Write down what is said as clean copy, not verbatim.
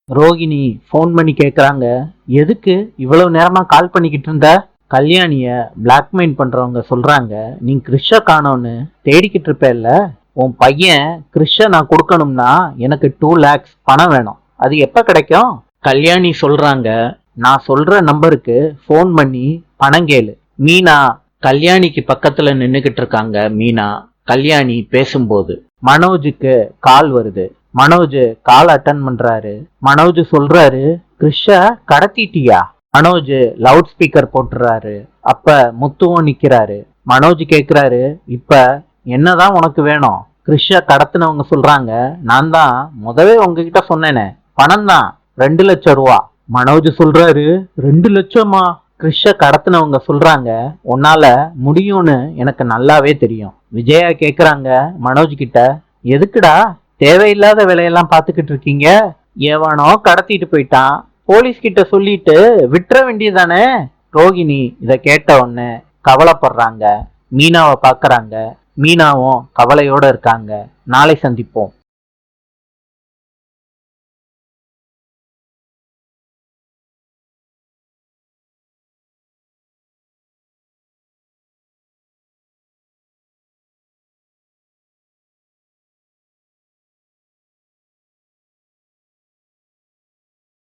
Rohini phone பண்ணி கேக்குறாங்க, எதுக்கு இவ்வளவு நேரமா கால் பண்ணிக்கிட்டு இருந்த? கல்யாணிய பிளாக்மெயில் பண்றவங்க சொல்றாங்க, நீ கிறிஷ காணோன்னு தேடிக்கிட்டு இருப்பேல்ல, உன் பையன் கிறிஷ நான் கொடுக்கணும்னா எனக்கு 2 lakhs பணம் வேணும், அது எப்ப கிடைக்கும்? கல்யாணி சொல்றாங்க, நான் சொல்ற நம்பருக்கு ஃபோன் பண்ணி பணம் கேளு. மீனா கல்யாணிக்கு பக்கத்துல நின்னுகிட்டு இருக்காங்க. மீனா கல்யாணி பேசும்போது மனோஜுக்கு கால் வருது. மனோஜ் கால் அட்டன் பண்றாரு. மனோஜ் சொல்றாரு, கிறிஷ கடத்திட்டியா? மனோஜ் லவுட் ஸ்பீக்கர் போட்டுறாரு. அப்ப முத்துவும் நிக்கிறாரு. மனோஜ் கேக்குறாரு, இப்ப என்னதான் உனக்கு வேணும்? கிறிஷ கடத்தினவங்க சொல்றாங்க, நான் தான் முதவே உங்ககிட்ட சொன்னேனே, பணம் தான் 2 லட்சம் ரூபா. மனோஜ் சொல்றாரு, 2 லட்சமா? கிறிஷ கடத்தினவங்க சொல்றாங்க, உன்னால முடியும்னு எனக்கு நல்லாவே தெரியும். விஜயா கேக்குறாங்க மனோஜ் கிட்ட, எதுக்குடா தேவையில்லாத வேலையெல்லாம் பாத்துக்கிட்டு இருக்கீங்க? எவனோ கடத்திட்டு போயிட்டான், போலீஸ் கிட்ட சொல்லிட்டு விட்டுற வேண்டியதானே? ரோகிணி இத கேட்ட உடனே கவலைப்படுறாங்க. மீனாவை பாக்குறாங்க. மீனாவும் கவலையோட இருக்காங்க. நாளை சந்திப்போம்.